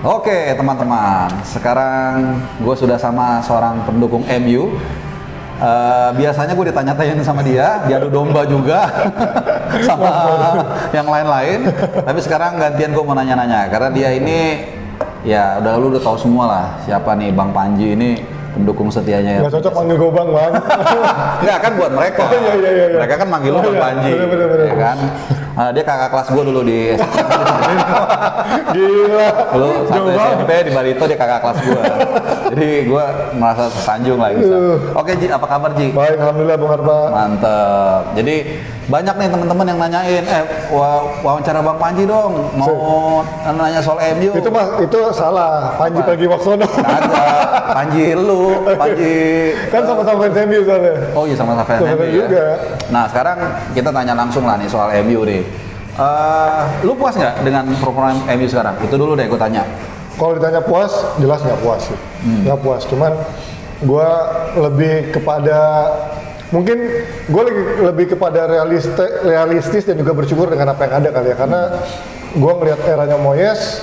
Oke teman-teman, sekarang gue sudah sama seorang pendukung MU. Biasanya gue ditanya-tanyain sama dia, diadu domba juga sama yang lain-lain. Tapi sekarang gantian gue mau nanya-nanya, karena dia ini ya lu udah tahu semua lah siapa nih Bang Panji ini, pendukung setianya. Nggak cocok manggil gue Bang. Enggak kan buat mereka. Iya. Mereka kan manggil lu Bang Panji. Bener. Ya kan? Dia kakak kelas gue dulu di SMP. Gila. Dulu satu SMP di Barito, dia kakak kelas gue. Jadi gue merasa tersanjung lah gitu. Oke Ji, apa kabar Ji? Baik, alhamdulillah Bang Harpa. Mantep. Jadi banyak nih teman-teman yang nanyain, wawancara Bang Panji dong, mau nanya soal MU. Itu salah, Panji Pragiwaksono. Kagak, Panji lu, Panji. Kan sama-sama fans MU soalnya. Oh iya, sama-sama fans MU ya. juga. Nah sekarang kita tanya langsung lah nih soal MU nih. Lu puas nggak dengan performa MU sekarang? Itu dulu deh gue tanya. Kalau ditanya puas, jelas nggak puas sih. Nggak puas, cuman gue lebih kepada lebih kepada realistis dan juga bersyukur dengan apa yang ada kali ya, karena gue ngelihat eranya Moyes.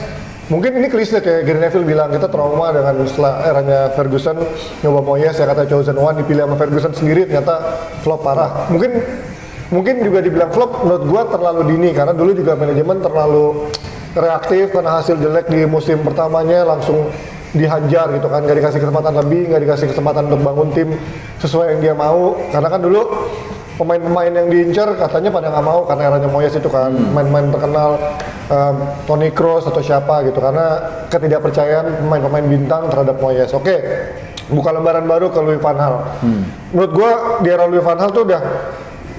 Mungkin ini klise kayak Gary Neville bilang, kita trauma dengan setelah eranya Ferguson nyoba Moyes, ya kata chosen one dipilih sama Ferguson sendiri ternyata flop parah. Mungkin juga dibilang flop, menurut gua terlalu dini karena dulu juga manajemen terlalu reaktif karena hasil jelek di musim pertamanya langsung dihajar gitu kan, nggak dikasih kesempatan lebih, nggak dikasih kesempatan untuk bangun tim sesuai yang dia mau, karena kan dulu pemain-pemain yang diincar katanya pada nggak mau karena eranya Moyes itu kan, main-main terkenal Toni Kroos atau siapa gitu, karena ketidakpercayaan pemain-pemain bintang terhadap Moyes. Oke, buka lembaran baru ke Louis van Gaal. Menurut gua di era Louis van Gaal tuh udah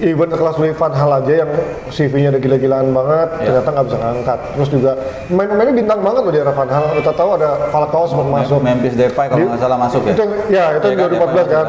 event kelas Louis van Gaal aja yang CV-nya udah gila-gilaan banget, ternyata nggak bisa ngangkat. Terus juga pemain-pemainnya bintang banget loh di era Van Gaal. Kita tahu ada Falcao sempat masuk. Memphis Depay kalau nggak salah masuk ya? Itu 2014 kan.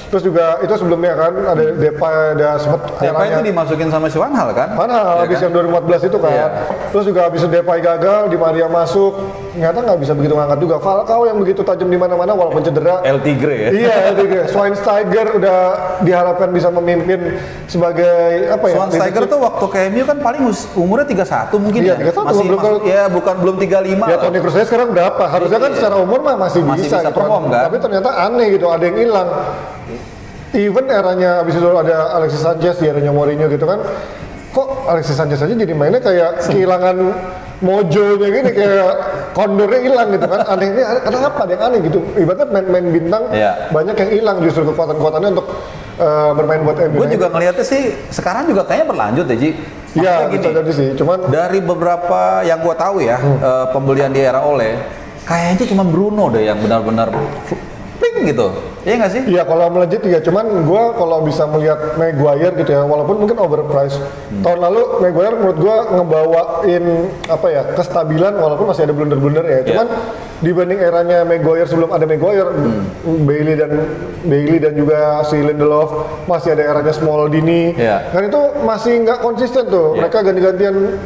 Terus juga itu sebelumnya kan ada Depay, ada sempat Depay itu dimasukin sama si Van Gaal kan? Van Gaal habis yang 2014 itu kan. Iya. Terus juga habis Depay gagal, Di Maria masuk, ternyata nggak bisa begitu ngangkat juga. Falcao yang begitu tajam di mana-mana walaupun cedera. El Tigre ya? Iya, El Tigre. Schweinsteiger udah diharapkan bisa memimpin sebagai apa ya? Schweinsteiger tuh waktu ke MU kan paling umurnya 31 mungkin Iya, ya? 31, Masih, belum 35 ya. Toni Kroos sekarang berapa? Harusnya kan secara umur mah masih bisa gitu perform kan? Tapi ternyata aneh gitu, ada yang hilang. Even eranya abis itu ada Alexis Sanchez di eranya Mourinho gitu kan, kok Alexis Sanchez aja jadi mainnya kayak kehilangan mojonya gini, kayak kondornya hilang gitu kan. Aneh, ini kenapa ada yang aneh gitu, ibaratnya main-main bintang banyak yang hilang justru kekuatan-kekuatannya untuk bermain buat MU. Gue juga ngeliatnya sih sekarang juga kayaknya berlanjut ya Ji. Iya, bisa jadi sih, cuman dari beberapa yang gue tahu ya, pembelian di era Ole kayaknya cuma Bruno deh yang benar-benar ping gitu. Iya nggak sih? Iya, kalau melejit ya, cuman gue kalau bisa melihat Maguire gitu ya, walaupun mungkin overpriced. Tahun lalu Maguire menurut gue ngebawain apa ya, kestabilan walaupun masih ada blunder-blunder ya. Cuman dibanding eranya Maguire sebelum ada Maguire, Bailey dan juga si Lindelof, masih ada eranya Small-Dini. Kan itu masih nggak konsisten tuh. Mereka ganti-gantian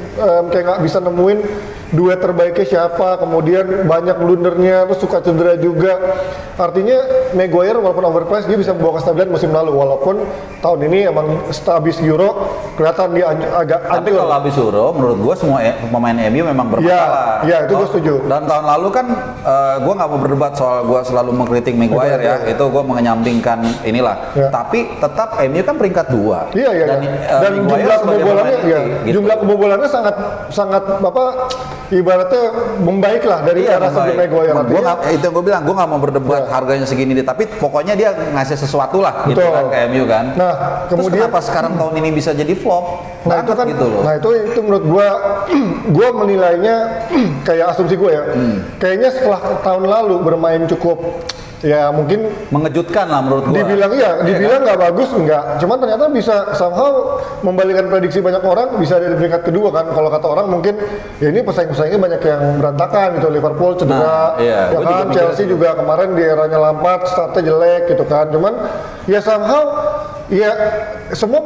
kayak nggak bisa nemuin duet terbaiknya siapa, kemudian banyak blundernya, terus suka cedera juga. Artinya Maguire walaupun overpriced dia bisa membawa kestabilan musim lalu, walaupun tahun ini emang habis Euro kelihatan dia agak tapi kalau habis Euro menurut gua semua pemain MU memang bermasalah. Iya, itu gua setuju. Dan tahun lalu kan gua nggak mau berdebat soal gua selalu mengkritik Maguire ya, itu gua mengenyampingkan inilah. Tapi tetap MU kan peringkat 2. Iya. Dan jumlah kebobolannya gitu. Jumlah kebobolannya sangat ibaratnya membaik lah dari era sebelum Maguire. Itu yang gue bilang, gue nggak mau berdebat harganya segini deh, tapi pokoknya dia ngasih sesuatu lah gitu kan ke MU kan. Nah, kemudian terus kenapa sekarang tahun ini bisa jadi flop? Nah itu kan, gitu loh. Nah itu menurut gue menilainya kayak asumsi gue ya. Kayaknya setelah tahun lalu bermain cukup ya mungkin mengejutkan lah menurut gua. Dibilang nggak bagus enggak, cuman ternyata bisa somehow membalikan prediksi banyak orang, bisa dari peringkat kedua kan. Kalau kata orang mungkin ya ini pesaing-pesaingnya banyak yang berantakan gitu, Liverpool cedera, ya kan, Chelsea juga kemarin di eranya Lampard startnya jelek gitu kan. Cuman ya somehow ya semua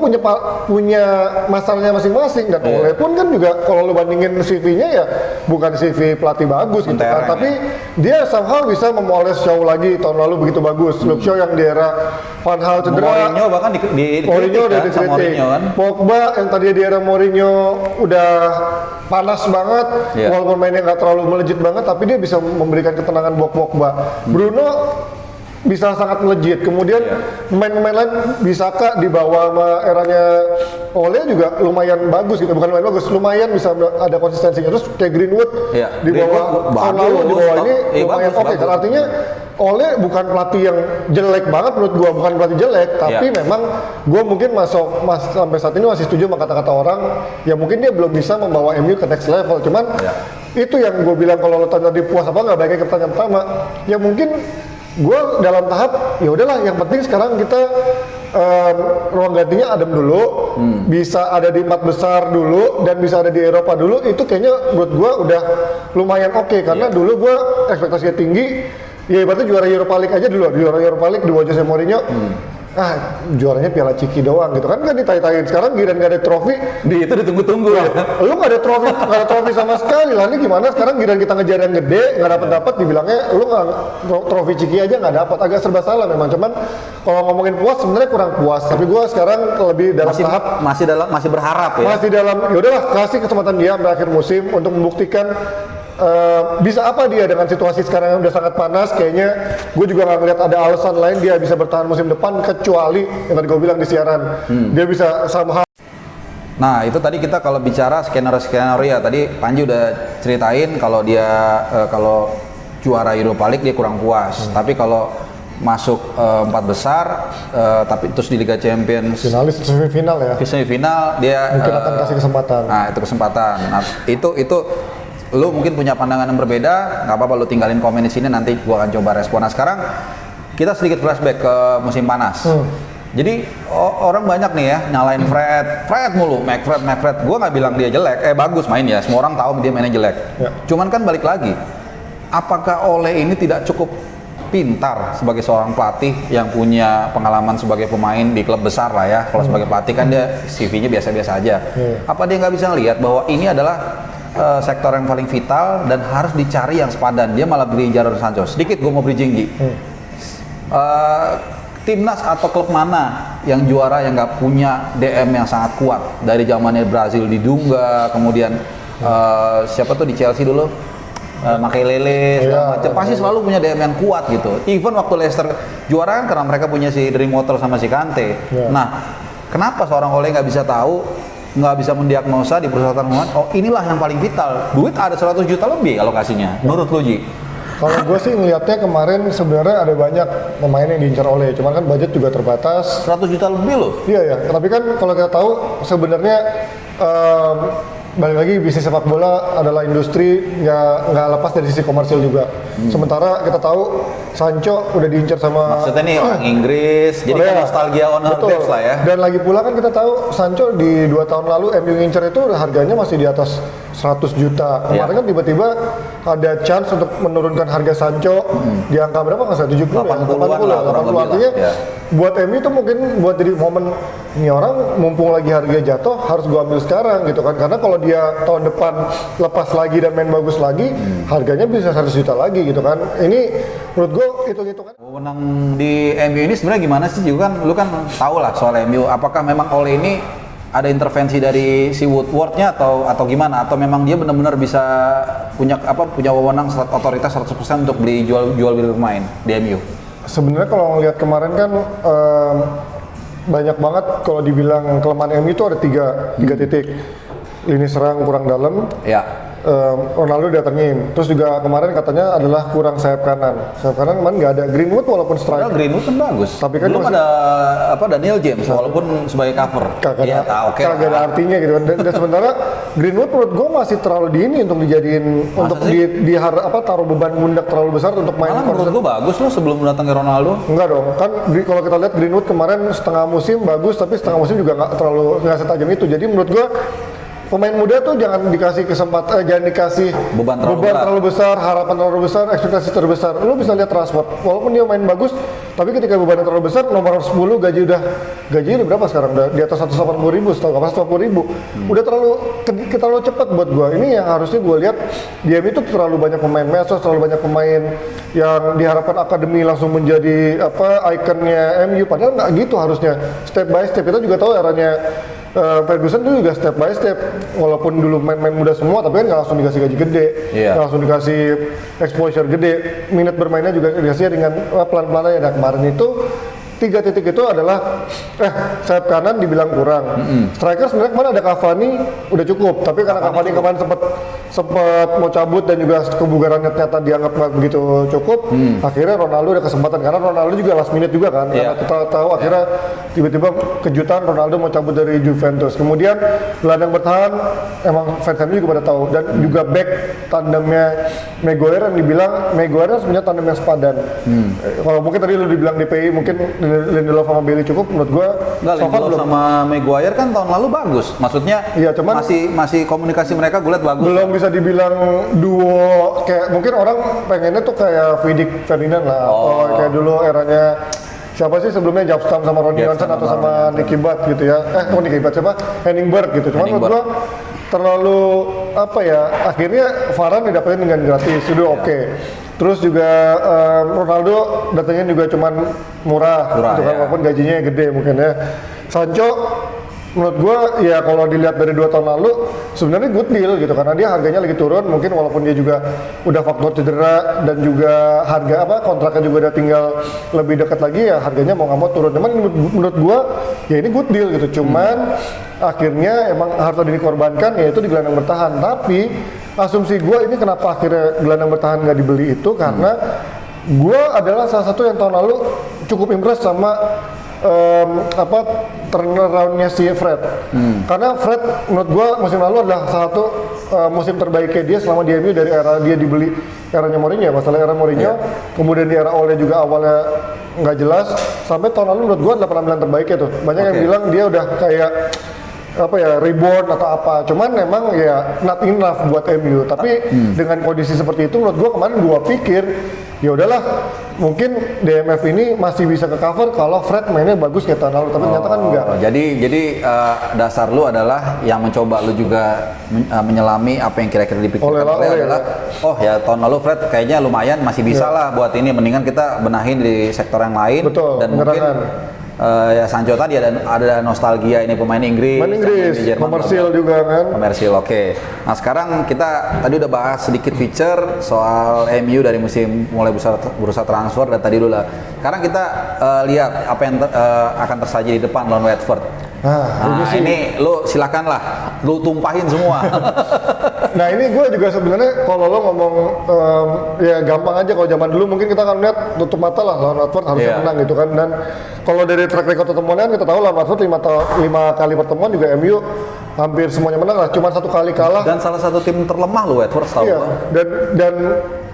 punya masalahnya masing-masing dan Ole pun kan juga kalau lu bandingin CV-nya ya bukan CV pelatih bagus gitu kan, tapi dia somehow bisa memoles Shaw lagi tahun lalu begitu bagus. Luke Shaw yang di era Van Hal cedera, Mourinho bahkan Mourinho udah kan, sama dikritik. Mourinho kan. Pogba yang tadi di era Mourinho udah panas banget, walaupun mainnya nggak terlalu melejit banget, tapi dia bisa memberikan ketenangan buat Pogba. Bruno bisa sangat melejit. Kemudian pemain-pemain lain Bisaka di bawah sama eranya Ole juga lumayan bagus gitu, bukan lumayan bagus, lumayan bisa ada konsistensinya. Terus kayak Greenwood di bawah tahun lalu di bawah ini lumayan oke. Kan artinya Ole bukan pelatih yang jelek banget menurut gua, bukan pelatih jelek, tapi memang gua mungkin sampai saat ini masih setuju sama kata-kata orang ya mungkin dia belum bisa membawa MU ke next level. Cuman itu yang gua bilang kalau lo tanya di puas apa nggak, baiknya ke pertanyaan pertama ya mungkin gue dalam tahap ya udahlah, yang penting sekarang kita ruang gantinya adem dulu, bisa ada di 4 besar dulu dan bisa ada di Eropa dulu, itu kayaknya buat gue udah lumayan oke. Karena dulu gue ekspektasinya tinggi, ya ibaratnya juara Europa League aja dulu, juara Europa League di Jose Mourinho. Juaranya Piala Ciki doang gitu kan ditai-taiin. Sekarang giliran gak ada trofi, itu ditunggu-tunggu ya. Lu gak ada trofi sama sekali lah. Ini gimana sekarang giliran kita ngejar yang gede nggak dapat dibilangnya lu nggak trofi Ciki aja nggak dapat. Agak serba salah memang. Cuman kalau ngomongin puas sebenarnya kurang puas. Tapi gua sekarang lebih dalam tahap masih berharap ya. Masih dalam ya udahlah, kasih kesempatan dia sampai akhir musim untuk membuktikan bisa apa dia dengan situasi sekarang yang udah sangat panas. Kayaknya gue juga nggak ngeliat ada alasan lain dia bisa bertahan musim depan kecuali yang tadi gue bilang di siaran dia bisa somehow. Nah itu tadi kita kalau bicara skenario ya, tadi Panji udah ceritain kalau dia kalau juara Europa League dia kurang puas, tapi kalau masuk 4 besar tapi terus di Liga Champions finalis semifinal ya, semifinal dia mungkin akan kasih kesempatan. Nah itu kesempatan. Nah itu lu mungkin punya pandangan yang berbeda, nggak apa-apa lu tinggalin komen di sini, nanti gua akan coba respon. Nah sekarang kita sedikit flashback ke musim panas. Jadi orang banyak nih ya nyalain Fred mulu, McFred. Gua nggak bilang dia jelek, bagus main ya. Semua orang tahu dia mainnya jelek. Cuman kan balik lagi, apakah Ole ini tidak cukup pintar sebagai seorang pelatih yang punya pengalaman sebagai pemain di klub besar lah ya. Kalau sebagai pelatih kan dia CV-nya biasa-biasa aja. Apa dia nggak bisa lihat bahwa ini adalah sektor yang paling vital dan harus dicari yang sepadan? Dia malah beli Jadon Sancho. Sedikit gue mau bridging Ji. Timnas atau klub mana yang juara yang nggak punya DM yang sangat kuat dari zamannya Brazil di Dunga, kemudian siapa tuh di Chelsea dulu, Makelele, segala macam, pasti selalu punya DM yang kuat gitu. Even waktu Leicester juara kan karena mereka punya si Drinkwater sama si Kante. Nah, kenapa seorang Ole nggak bisa tahu, nggak bisa mendiagnosa di perusahaan pemain, oh inilah yang paling vital, duit ada 100 juta lebih alokasinya, menurut lu Ji? Kalau gue sih ngeliatnya kemarin sebenarnya ada banyak pemain yang diincar Ole, cuman kan budget juga terbatas. 100 juta lebih loh? Iya ya, tapi kan kalau kita tahu sebenarnya balik lagi bisnis sepak bola adalah industri nggak lepas dari sisi komersil juga. Sementara kita tahu Sancho udah diincar sama maksudnya nih orang Inggris, jadi kan nostalgia owner debts lah ya. Dan lagi pula kan kita tahu Sancho di 2 tahun lalu MU ngincar itu harganya masih di atas 100 juta. Kemarin kan tiba-tiba ada chance untuk menurunkan harga Sancho di angka berapa nggak, 70 80 artinya buat MU itu mungkin buat jadi momen ini orang mumpung lagi harga jatuh harus gua ambil sekarang gitu kan, karena kalau dia tahun depan lepas lagi dan main bagus lagi harganya bisa 100 juta lagi gitu kan. Ini menurut gua hitung-hitungan wewenang di MU ini sebenarnya gimana sih juga kan, lu kan tahu lah soal MU, apakah memang Ole ini ada intervensi dari si Woodward-nya atau gimana, atau memang dia benar-benar bisa punya wewenang otoritas 100% untuk beli jual beli pemain di MU? Sebenarnya kalau ngelihat kemarin kan banyak banget kalau dibilang kelemahan MU itu ada tiga titik. Lini serang kurang dalam. Ronaldo datengin. Terus juga kemarin katanya adalah kurang sayap kanan. Sayap kanan kemarin nggak ada. Greenwood walaupun striker. Greenwood kan bagus. Tapi kan belum ada Daniel James walaupun sebagai cover. Kagak ada artinya gitu kan. Dan sementara Greenwood menurut gue masih terlalu dini untuk dijadiin untuk taruh beban pundak terlalu besar untuk main. Malah menurut gue bagus loh sebelum datang ke Ronaldo. Enggak dong. Kan kalau kita lihat Greenwood kemarin setengah musim bagus, tapi setengah musim juga nggak setajam itu. Jadi menurut gue pemain muda tuh jangan dikasih kesempatan, jangan dikasih beban terlalu besar, harapan terlalu besar, ekspektasi terbesar. Lu bisa lihat Rashford, walaupun dia main bagus, Tapi ketika bebannya terlalu besar, nomor 10 gajinya udah berapa sekarang? Udah di atas 180.000, setahu apa 180.000. Udah terlalu cepat buat gua. Ini yang harusnya gua lihat dia itu terlalu banyak pemain mesos, terlalu banyak pemain yang diharapkan akademi langsung menjadi ikonnya MU. Padahal nggak gitu harusnya. Step by step, kita juga tahu eranya Ferguson itu juga step by step, walaupun dulu main-main muda semua, tapi kan nggak langsung dikasih gaji gede, nggak langsung dikasih exposure gede, minute bermainnya juga dikasih dengan pelan-pelan aja. Nah kemarin itu 3 titik itu adalah sayap kanan dibilang kurang. Striker sebenarnya kemarin ada Cavani udah cukup, tapi karena Cavani kemarin sempat mau cabut dan juga kebugarannya ternyata dianggap nggak begitu cukup, akhirnya Ronaldo ada kesempatan karena Ronaldo juga last minute juga kan. Karena kita tahu akhirnya tiba-tiba kejutan Ronaldo mau cabut dari Juventus. Kemudian gelandang bertahan emang fans juga pada tahu, dan juga back tandemnya Maguire yang dibilang Maguire sebenarnya tandem yang sepadan. Kalau mungkin tadi lu dibilang DPI mungkin Lindelof sama Bailey cukup, menurut gua Lindelof sama Maguire kan tahun lalu bagus, maksudnya cuman masih komunikasi mereka gue liat bagus. Belum bisa dibilang duo, kayak mungkin orang pengennya tuh kayak Vidic Ferdinand lah, kayak dulu eranya siapa sih sebelumnya, Japstam sama Ronnie Johnson atau sama Nicky Butt gitu ya. Nicky Butt siapa? Henning Berg gitu. Cuman menurut gua terlalu akhirnya Varane didapetin dengan gratis, itu oke. Terus juga Ronaldo datangnya juga cuman murah gitu kan, walaupun gajinya gede mungkin ya. Sancho menurut gua ya kalau dilihat dari 2 tahun lalu sebenarnya good deal gitu, karena dia harganya lagi turun, mungkin walaupun dia juga udah faktor cedera dan juga harga kontraknya juga udah tinggal lebih dekat lagi, ya harganya mau nggak mau turun. Cuman menurut gua ya ini good deal gitu, cuman akhirnya emang harus ada dikorbankan, yaitu di gelandang bertahan. Tapi asumsi gua ini kenapa akhirnya gelandang bertahan nggak dibeli itu karena gua adalah salah satu yang tahun lalu cukup impress sama turnaround-nya si Fred. Karena Fred menurut gua musim lalu adalah salah satu musim terbaiknya dia selama di MU dari era dia dibeli, eranya Mourinho ya, masalah era Mourinho, kemudian di era Ole juga awalnya nggak jelas, sampai tahun lalu menurut gua adalah penampilan terbaiknya tuh. Banyak yang bilang dia udah kayak reborn atau apa, cuman memang ya not enough buat MU. Tapi dengan kondisi seperti itu menurut gua kemarin gua pikir ya udahlah, mungkin DMF ini masih bisa ke cover kalau Fred mainnya bagus kayak tahun lalu, tapi ternyata kan enggak. Jadi dasar lu adalah yang mencoba lu juga menyelami apa yang kira-kira dipikirkan oleh adalah ya tahun lalu Fred kayaknya lumayan masih bisa lah buat ini, mendingan kita benahin di sektor yang lain. Betul, dan mungkin ya Sancho tadi ada nostalgia, ini pemain Inggris, komersil juga kan. Komersil, oke. Nah sekarang kita tadi udah bahas sedikit feature soal MU dari musim mulai bursa transfer dan tadi dulu lah. Sekarang kita lihat apa yang akan tersaji di depan lawan Watford. Ini lu silakan lah, lu tumpahin semua. Nah ini gue juga sebenarnya kalau lo ngomong ya gampang aja, kalau zaman dulu mungkin kita akan lihat tutup mata lah lawan Watford harusnya menang gitu kan. Dan kalau dari track record pertemuan kita tahu lawan Watford 5 kali pertemuan juga MU hampir semuanya menang lah, cuma 1 kali kalah. Dan salah satu tim terlemah lo Watford tahu. Dan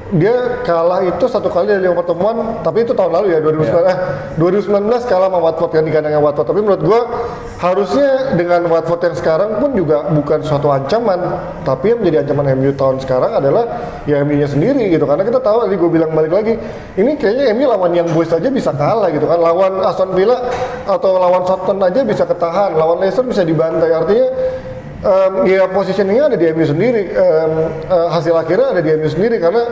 dia kalah itu 1 kali dari 5 pertemuan, tapi itu tahun lalu ya 2019 kalah sama Watford kan di kandangnya Watford. Tapi menurut gua harusnya dengan Watford yang sekarang pun juga bukan suatu ancaman, tapi yang menjadi ancaman MU tahun sekarang adalah ya MU-nya sendiri gitu. Karena kita tahu, tadi gue bilang balik lagi, ini kayaknya MU lawan yang boys aja bisa kalah gitu kan, lawan Aston Villa atau lawan Southampton aja bisa ketahan, lawan Leicester bisa dibantai. Artinya ya positioningnya ada di MU sendiri, hasil akhirnya ada di MU sendiri. Karena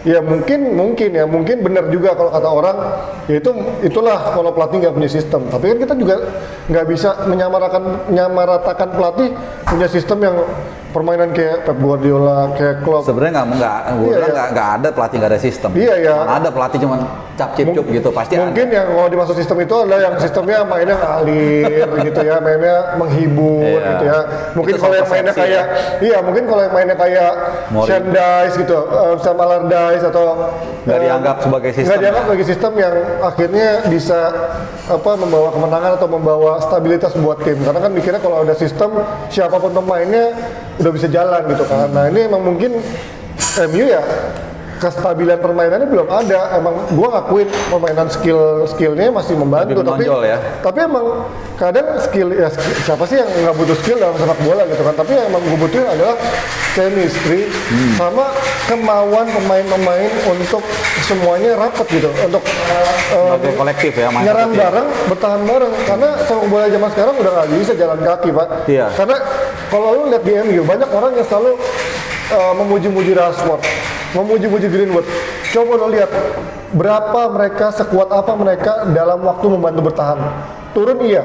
ya mungkin benar juga kalau kata orang, ya itulah kalau pelatih nggak punya sistem. Tapi kan kita juga nggak bisa menyamaratakan pelatih punya sistem yang permainan kayak Pep Guardiola, kayak Klopp. Sebenarnya nggak ada pelatih nggak ada sistem. Mana ada pelatih cuma cap cip cup gitu, pasti mungkin ada. Yang kalau dimaksud sistem itu adalah yang sistemnya mainnya ngalir gitu ya, mainnya menghibur gitu ya. Mungkin kalau yang mainnya kayak mungkin kalau yang mainnya kayak Sean Dyche gitu, Sam Allardyce atau nggak dianggap sebagai sistem. Nggak dianggap sebagai sistem yang akhirnya bisa membawa kemenangan atau membawa stabilitas buat tim. Karena kan mikirnya kalau ada sistem, siapapun pemainnya udah bisa jalan gitu kan. Nah ini emang mungkin MU ya kestabilan permainannya belum ada. Emang gua ngakuin permainan skillnya masih membantu, Lebih menonjol ya. tapi emang kadang siapa sih yang nggak butuh skill dalam sepak bola gitu kan, tapi yang emang gue butuhin adalah chemistry sama kemauan pemain-pemain untuk semuanya rapat gitu, untuk Sebagai kolektif ya, main nyerang kolektif. bareng, bertahan bareng, karena sepak bola zaman sekarang udah nggak bisa jalan kaki Pak. Iya. Karena kalau lu lihat di MU banyak orang yang selalu memuji-muji Rashford, memuji-muji Greenwood. Coba lo lihat berapa mereka, sekuat apa mereka dalam waktu membantu bertahan. Turun iya,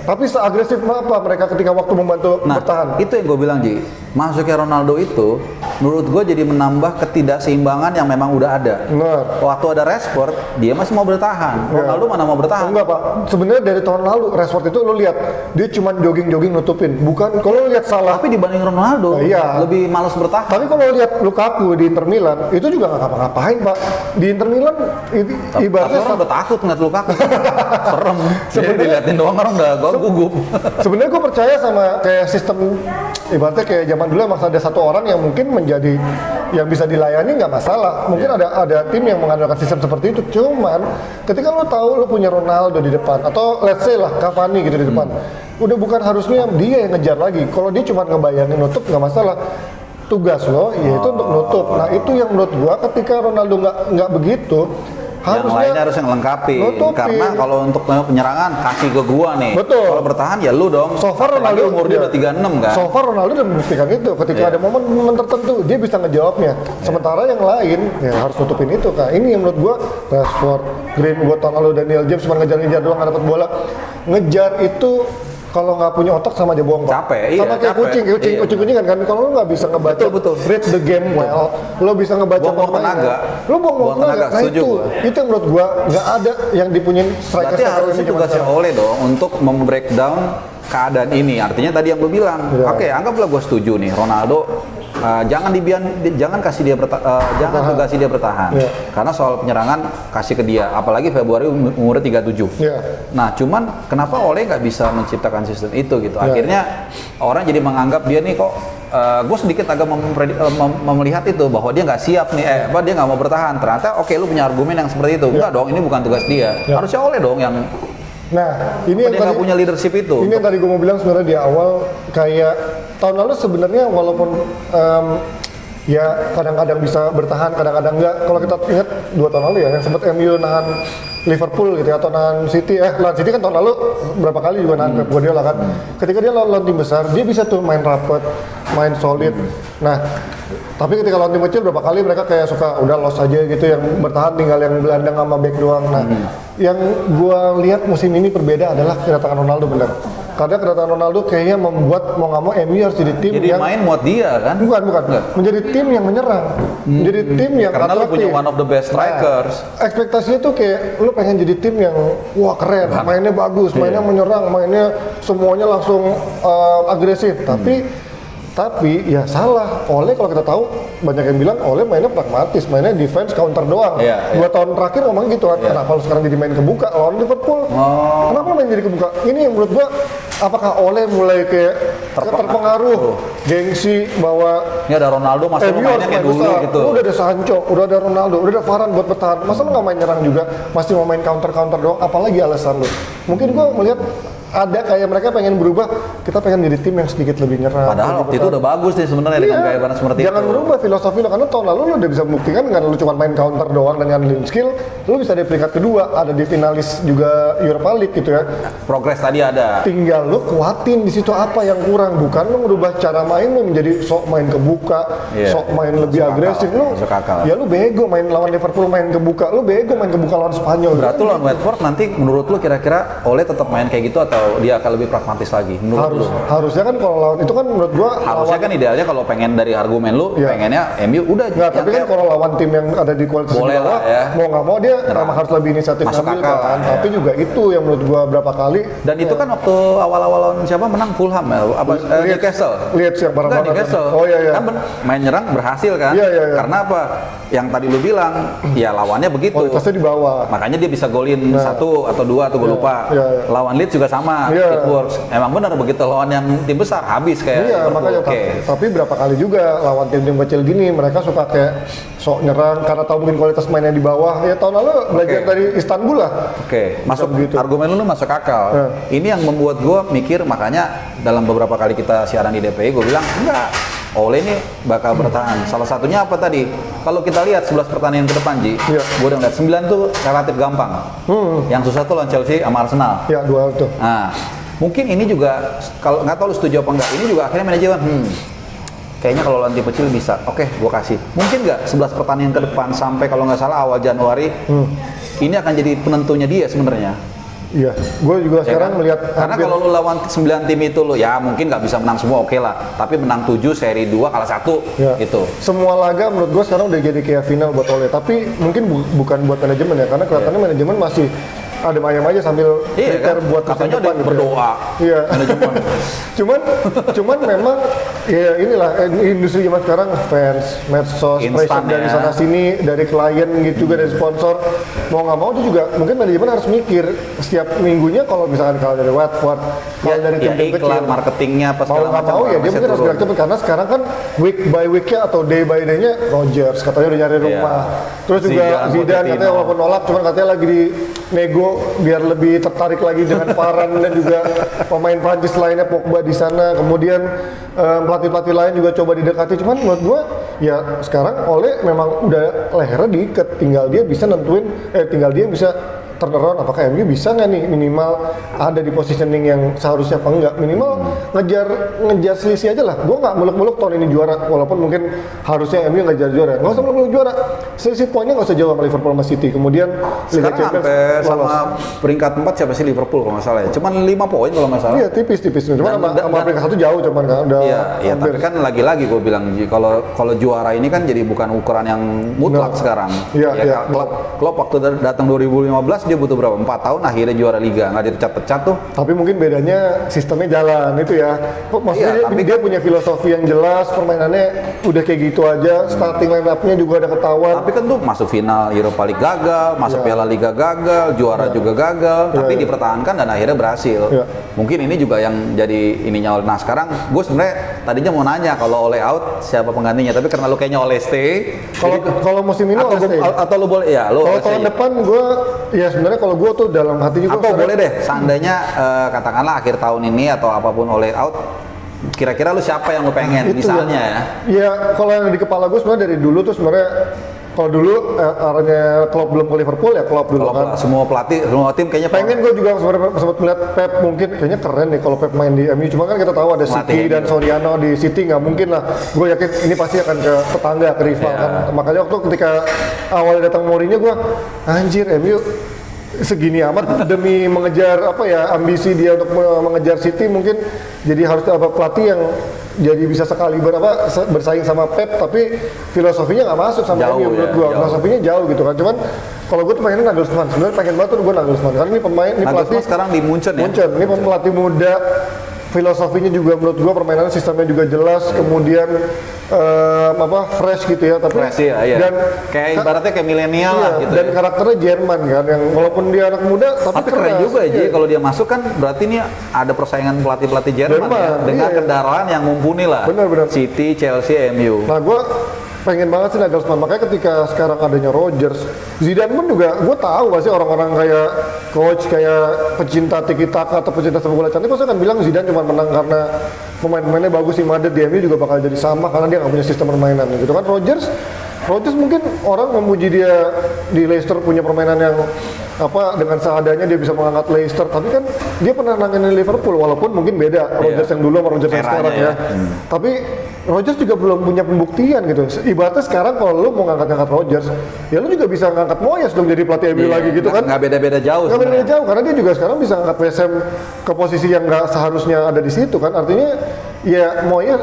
tapi seagresif apa mereka ketika waktu membantu Nah, bertahan. itu yang gue bilang Ji, masuknya Ronaldo itu menurut gue jadi menambah ketidakseimbangan yang memang udah ada. Benar. Waktu ada Rashford, dia masih mau bertahan. Ya. Ronaldo mana mau bertahan? Enggak Pak, sebenarnya dari tahun lalu Rashford itu lo lihat dia cuma jogging-jogging nutupin, bukan kalau lo lihat salah. Tapi dibanding Ronaldo, Iya. lebih malas bertahan. Tapi kalau lihat Lukaku di Inter Milan, itu juga nggak ngapa-ngapain Pak. Di Inter Milan Tapi ibaratnya orang udah takut ngeliat Lukaku. Serem. Jadi diliatin doang orang udah gugup. sebenarnya gue percaya sama kayak sistem, ibaratnya kayak zaman dulu emang ada satu orang yang mungkin menjadi yang bisa dilayani nggak masalah. Mungkin ada tim yang mengandalkan sistem seperti itu. Cuman ketika lo tahu lo punya Ronaldo di depan atau let's say lah Cavani gitu di depan, udah bukan harusnya dia yang ngejar lagi. Kalau dia cuma ngebayangin nutup nggak masalah. Tugas lo yaitu untuk nutup. Nah itu yang menurut gua ketika Ronaldo nggak begitu, Yang lainnya harus yang lengkapi. nutupin. Karena kalau untuk penyerangan kasih ke gua nih. Betul. Kalau bertahan ya lu dong. So far Apalagi Ronaldo umur dia iya. udah 36 kan. So far Ronaldo udah membuktikan itu. Ketika Iya. ada momen tertentu dia bisa ngejawabnya. Sementara yang lain ya harus tutupin itu kan. Ini yang menurut gua Rashford, Greenwood, Ronaldo, Daniel James cuma ngejar-ngejar doang nggak dapat bola. Ngejar itu kalau nggak punya otak sama aja bohong Pak. Capek, iya, Sama kayak capek. kucing, Iya, kucing-kucingan kan. Kalau lo nggak bisa ngebaca, Betul. read the game well, lo bisa ngebaca Buang-buang permainan. tenaga. Lo buang-buang tenaga. Nah setuju itu, gua. itu yang menurut gua nggak ada yang dipunyin striker. Berarti harusnya tugasnya Ole dong untuk membreakdown keadaan ini. Artinya tadi yang lu bilang, Iya. oke, anggaplah gue setuju nih, Ronaldo jangan kasih dia jangan tugasi dia bertahan. Iya. Karena soal penyerangan kasih ke dia, apalagi Februari umurnya 37. Iya. Nah, cuman kenapa Ole nggak bisa menciptakan sistem itu gitu? Iya. Akhirnya orang jadi menganggap dia nih kok gue sedikit agak melihat itu bahwa dia nggak siap nih, dia nggak mau bertahan. Ternyata oke, lu punya argumen yang seperti itu. Enggak dong, ini bukan tugas dia. Iya. Harusnya Ole dong yang Nah, ini dia yang nggak punya leadership itu. Ini yang tadi gue mau bilang sebenarnya di awal, kayak tahun lalu sebenarnya walaupun ya kadang-kadang bisa bertahan, kadang-kadang enggak. Kalau kita ingat 2 tahun lalu ya, yang sempat MU nahan Liverpool gitu ya, atau nahan City. Nahan City kan tahun lalu berapa kali juga nahan Pep Guardiola kan. Ketika dia lawan tim besar, dia bisa tuh main rapat, main solid. Nah, tapi ketika lawan tim kecil berapa kali mereka kayak suka udah loss aja gitu, yang bertahan tinggal yang gelandang sama back doang. Nah, yang gua lihat musim ini berbeda adalah kedatangan Ronaldo benar. Karena kedatangan Ronaldo kayaknya membuat mau nggak mau MU harus jadi tim Jadi yang main muat dia kan? bukan menjadi tim yang menyerang, menjadi tim yang Karena lu punya atraktif. one of the best strikers. Nah, ekspektasinya tuh kayak lu pengen jadi tim yang wah keren, mainnya bagus, mainnya menyerang, mainnya semuanya langsung agresif. Tapi ya salah. Oleh kalau kita tahu banyak yang bilang Oleh mainnya pragmatis, mainnya defense counter doang. Iya, 2 tahun terakhir ngomong gitu kan. Kenapa lu sekarang jadi main kebuka lawan Liverpool? Kenapa lu main jadi kebuka? Ini yang menurut gua apakah Oleh mulai kayak terpengaruh gengsi bahwa Ini ada Ronaldo masih MU mainnya harus kayak main dulu besar. gitu. Udah ada Sancho, udah ada Ronaldo, udah ada Varane buat bertahan. Masa lu nggak main nyerang juga? Masih mau main counter doang? Apalagi alasan lu? Mungkin gua melihat ada kayak mereka pengen berubah, kita pengen jadi tim yang sedikit lebih nyerang. Padahal waktu itu udah bagus sih sebenarnya dengan gaya badan seperti Jangan itu. berubah filosofi lo, karena tahun lalu lo udah bisa membuktikan dengan lo cuma main counter doang dan ngandelin skill, lo bisa di peringkat kedua, ada di finalis juga Europa League gitu ya. Progres tadi ada. Tinggal lo kuatin di situ apa yang kurang, bukan lo merubah cara main lo menjadi sok main kebuka, Iya. sok main lebih Masuk agresif. akal. Lo Masuk akal. ya lo bego main lawan Liverpool main kebuka, lo bego main kebuka lawan Spanyol. Berarti lawan Watford nanti menurut lu kira-kira Ole tetap main kayak gitu atau dia akan lebih pragmatis lagi menurut lu? Harusnya kan kalau lawan itu kan menurut gua Harusnya lawan- kan idealnya kalau pengen dari argumen lu Iya. pengennya MU udah Nggak, tapi kan kayak- kalau lawan tim yang ada di kualitas Boleh di bawah, lah ya. mau nggak mau dia Nyerang. emang harus lebih inisiatif Masuk ngambil akal kan. lah, Tapi ya. juga itu yang menurut gua berapa kali. dan itu kan waktu awal-awal lawan siapa menang Fulham ya? Apa Newcastle? Lihat yang Enggak, bareng-bareng. Newcastle. Oh iya iya. Kan main nyerang berhasil kan? Iya, iya, iya. Karena apa? Yang tadi lu bilang, ya lawannya begitu. Kualitasnya di bawah. Makanya dia bisa golin 1 atau 2 atau gue Iya, lupa. iya, iya. Lawan Leeds juga sama sama, Iya. it works. Emang benar begitu lawan yang tim besar habis kayak Iya, Liverpool. makanya Oke. tapi berapa kali juga lawan tim-tim kecil gini mereka suka kayak sok nyerang karena tahu mungkin kualitas mainnya di bawah. Ya tahun lalu belajar dari Istanbul lah. Oke, masuk begitu. argumen lu masuk akal. Ya. Ini yang membuat gue mikir, makanya dalam beberapa kali kita siaran di DPI gue bilang enggak. Ole ini bakal bertahan. Salah satunya apa tadi? Kalau kita lihat 11 pertandingan ke depan, Ji, Iya. gue udah ngeliat 9 tuh relatif gampang. Yang susah tuh lawan Chelsea sama Arsenal. Ya dua itu. Nah, mungkin ini juga, kalau nggak tahu lu setuju apa enggak, ini juga akhirnya manajemen, kayaknya kalau lawan tim kecil bisa, oke, gue kasih. Mungkin nggak 11 pertandingan ke depan sampai kalau nggak salah awal Januari, ini akan jadi penentunya dia sebenarnya. Iya, gue juga Ya sekarang kan? melihat Karena hampir- kalau lu lawan 9 tim itu lu ya mungkin nggak bisa menang semua, oke lah. Tapi menang 7, seri 2, kalah 1 ya, gitu. semua laga menurut gue sekarang udah jadi kayak final buat Ole. Tapi mungkin bukan buat manajemen ya, karena kelihatannya manajemen masih adem ayam aja sambil Iya prepare kan? buat musim Katanya depan ada gitu ya. berdoa. Iya. Manajemen. cuman memang ya inilah industri zaman sekarang fans, medsos, Instan pressure dari ya. sana sini, dari klien gitu juga dari sponsor. Mau nggak mau itu juga mungkin manajemen harus mikir setiap minggunya kalau misalkan kalau dari Watford, kalau dari Ya tim-tim kecil. iklan, marketingnya apa Mau segala nggak macam. mau ya dia pasti mungkin harus turun. gerak cepat karena sekarang kan week by weeknya atau day by day-nya Rodgers katanya udah nyari rumah. Terus juga Zidane, Zidane katanya Pochettino. walaupun nolak cuman katanya lagi di nego biar lebih tertarik lagi dengan Varane dan juga pemain Prancis lainnya Pogba di sana. Kemudian pelatih-pelatih lain juga coba didekati. Cuman menurut gua ya sekarang Ole memang udah lehernya diikat, tinggal dia bisa nentuin tinggal dia bisa turn around apakah MU bisa nggak nih minimal ada di positioning yang seharusnya apa enggak, minimal ngejar selisih aja lah. Gue nggak muluk-muluk tahun ini juara walaupun mungkin harusnya MU ngejar juara, nggak usah muluk-muluk juara, selisih poinnya nggak usah jauh sama Liverpool sama City. Kemudian Liga Sekarang Champions sampai sama lolos. peringkat 4 siapa sih Liverpool kalau nggak salah ya? Cuman 5 poin kalau nggak salah. Iya tipis-tipis nih, cuman sama peringkat satu jauh cuman kan udah Iya, ya, hampir. tapi kan lagi-lagi gue bilang Ji, kalau juara ini kan jadi bukan ukuran yang mutlak Nah. sekarang. Iya, Ya, iya, Klopp waktu datang 2015 dia butuh berapa? 4 tahun akhirnya juara liga, nggak dipecat-pecat tuh. Tapi mungkin bedanya sistemnya jalan itu ya. Maksudnya Iya, tapi dia punya filosofi yang jelas, permainannya udah kayak gitu aja, starting line up-nya juga ada ketahuan. Tapi kan tuh masuk final Europa League gagal, masuk Iya. Piala Liga gagal, juara juga gagal, tapi iya. dipertahankan dan akhirnya berhasil. Iya. Mungkin ini juga yang jadi ininya. Nah sekarang gue sebenarnya tadinya mau nanya kalau Ole out siapa penggantinya, tapi karena lu kayaknya Ole stay. Kalau musim ini atau, Ole stay. atau lu boleh ya, lu Kalau Ole stay. tahun depan gue, ya sebenarnya kalau gue tuh dalam hati juga. Atau boleh deh, seandainya katakanlah akhir tahun ini atau apapun Ole out, kira-kira lu siapa yang lu pengen Itu misalnya ya? Ya kalau yang di kepala gue sebenarnya dari dulu tuh sebenarnya kalau dulu arahnya Klopp belum ke Liverpool ya Klopp dulu Kalau kan. semua pelatih, semua tim kayaknya Pengen gue juga sebenarnya sempat melihat Pep mungkin kayaknya keren nih kalau Pep main di MU. Cuma kan kita tahu ada Melatih City dan MU. Soriano di City nggak mungkin lah. Gue yakin ini pasti akan ke tetangga ke rival Iya. kan. Makanya waktu ketika awalnya datang Mourinho gue anjir MU segini amat demi mengejar apa ya ambisi dia untuk mengejar City mungkin jadi harus ada pelatih yang jadi bisa sekali bersaing sama Pep tapi filosofinya nggak masuk sama Jauh MU menurut ya, gua. jauh. Filosofinya jauh gitu kan. Cuman kalau gue tuh pengennya Nagelsmann. Sebenarnya pengen banget tuh gue Nagelsmann karena ini pemain ini pelatih Nagelsmann sekarang di Munchen ya? Munchen. Ini pelatih muda, filosofinya juga menurut gua permainannya sistemnya juga jelas, kemudian fresh gitu ya, tapi Fresh ya, iya. dan Kayak ibaratnya kayak milenial iya, lah gitu. dan ya. karakternya Jerman kan, yang walaupun dia anak muda tapi Tapi keren keras. juga ya, Ji, Iya. kalau dia masuk kan berarti ini ada persaingan pelatih-pelatih Jerman ya, Jerman, dengan iya. kendaraan yang mumpuni lah. Benar-benar. City, Chelsea, MU. Nah, gue pengen banget sih Nagelsmann. Makanya ketika sekarang adanya Rodgers, Zidane pun juga gue tahu pasti orang-orang kayak coach, kayak pecinta tiki taka atau pecinta sepak bola cantik pasti akan bilang Zidane cuma menang karena pemain-pemainnya bagus di Madrid, di MU juga bakal jadi sama karena dia nggak punya sistem permainan gitu kan. Rodgers mungkin orang memuji dia di Leicester punya permainan yang apa dengan seadanya dia bisa mengangkat Leicester, tapi kan dia pernah nanganin Liverpool walaupun mungkin beda Rodgers yang dulu sama Rodgers yang Eranya sekarang ya. ya. Tapi Rodgers juga belum punya pembuktian gitu. Ibaratnya sekarang kalau lu mau ngangkat Rodgers, ya lu juga bisa ngangkat Moyes dong jadi pelatih MU Iya, lagi gitu kan. Nggak beda-beda jauh. Nggak beda sebenarnya. jauh karena dia juga sekarang bisa ngangkat PSM ke posisi yang nggak seharusnya ada di situ kan. Artinya ya Moyes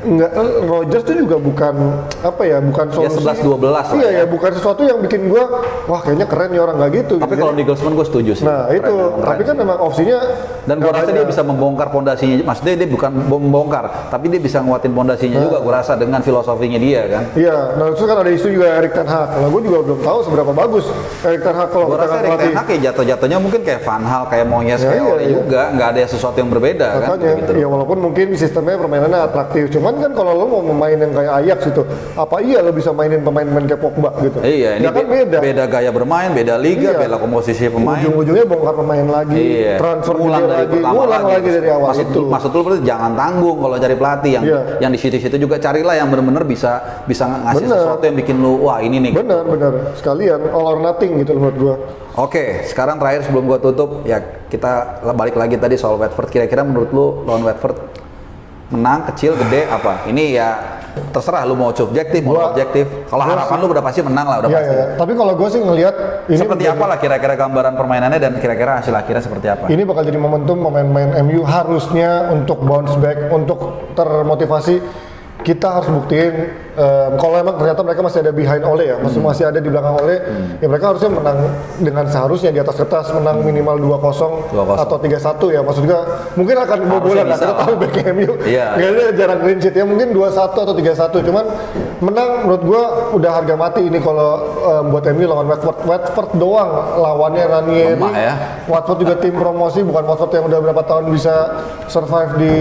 enggak, Rodgers tuh juga bukan apa ya, bukan Ya solusi. 11-12 lah Iya ya. ya, bukan sesuatu yang bikin gua wah kayaknya keren nih orang, nggak gitu. Tapi gitu. kalau Nagelsmann gue setuju sih. Nah itu, Keren, tapi keren. kan memang opsinya Dan gue rasa banyak. dia bisa membongkar pondasinya, maksudnya dia bukan membongkar, tapi dia bisa nguatin pondasinya juga, gue rasa dengan filosofinya dia kan. Iya, nah terus kan ada isu juga Erik ten Hag. Nah gue juga belum tahu seberapa bagus Erik ten Hag kalau Gue kita rasa nggak Erik pelatih. ten Hag ya jatuh-jatuhnya mungkin kayak Van Hal, kayak Moyes, Ya, kayak iya, Ole iya. juga, nggak ada sesuatu yang berbeda kan. Makanya, Gitu. ya walaupun mungkin sistemnya permainannya atraktif, cuman kan kalau lo mau main yang kayak Ajax itu, apa iya lo bisa mainin pemain-pemain kayak Pogba gitu? Iya, ini ya kan beda. gaya bermain, beda liga, Iya. beda komposisi pemain. Ujung-ujungnya bongkar pemain lagi, Iya. transfer Ulang gede dari lagi, pertama ulang lagi dari awal itu. Maksud lu berarti jangan tanggung kalau cari pelatih Iya. yang di situ-situ juga carilah yang benar-benar bisa ngasih Bener. sesuatu yang bikin lu wah ini nih. Benar, sekalian all or nothing gitu menurut gua. Oke, sekarang terakhir sebelum gua tutup ya kita balik lagi tadi soal Watford. Kira-kira menurut lu lawan Watford menang, kecil, gede apa? Ini ya terserah lu mau subjektif, mau objektif. Kalau harapan lu udah pasti menang lah, udah Iya, pasti. iya. Tapi kalau gua sih ngelihat ini Seperti apa lah kira-kira gambaran permainannya dan kira-kira hasil akhirnya seperti apa? ini bakal jadi momentum pemain-pemain MU harusnya untuk bounce back, untuk termotivasi. Kita harus buktiin kalau emang ternyata mereka masih ada behind Ole ya, masih ada di belakang Ole, ya mereka harusnya menang dengan seharusnya di atas kertas, menang minimal 2-0 2-0. atau 3-1 ya. Maksudnya mungkin akan kebobolan, bisa kita lah. tahu back MU. Iya. Nggak ada jarang clean sheet ya, mungkin 2-1 atau 3-1. Cuman menang menurut gua udah harga mati ini kalau buat MU lawan Watford. Watford doang lawannya Ranieri. Lemah ya. Watford juga tim promosi, bukan Watford yang udah berapa tahun bisa survive di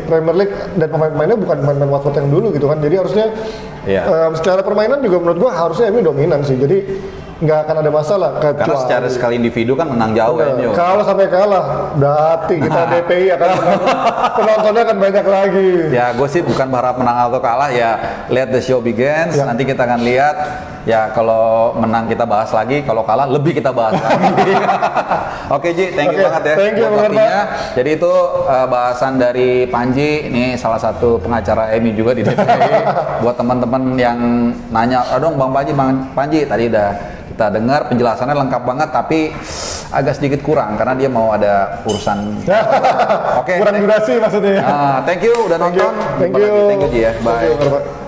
Premier League, dan pemain-pemainnya bukan pemain-pemain Watford yang dulu gitu kan. Jadi harusnya Iya. secara permainan juga menurut gua harusnya MU dominan sih. Jadi nggak akan ada masalah. Karena secara sekali individu kan menang jauh ya. MU. Kalau sampai kalah, berarti kita DPI akan penontonnya akan banyak lagi. Ya, gue sih bukan berharap menang atau kalah ya. Let the show begins. Ya. Nanti kita akan lihat. Ya, kalau menang kita bahas lagi, kalau kalah lebih kita bahas lagi. Oke Ji, thank you Oke, banget ya. thank you buat banget, waktunya. Jadi itu bahasan dari Panji. Ini salah satu pengacara MU juga di DPI. Buat teman-teman yang nanya, dong Bang Panji, tadi udah kita dengar penjelasannya lengkap banget, tapi agak sedikit kurang karena dia mau ada urusan. Oke. Kurang durasi maksudnya. Thank you udah nonton. Thank Jumpa you. lagi. Thank you Ji ya. Bye. Thank you, Bapak.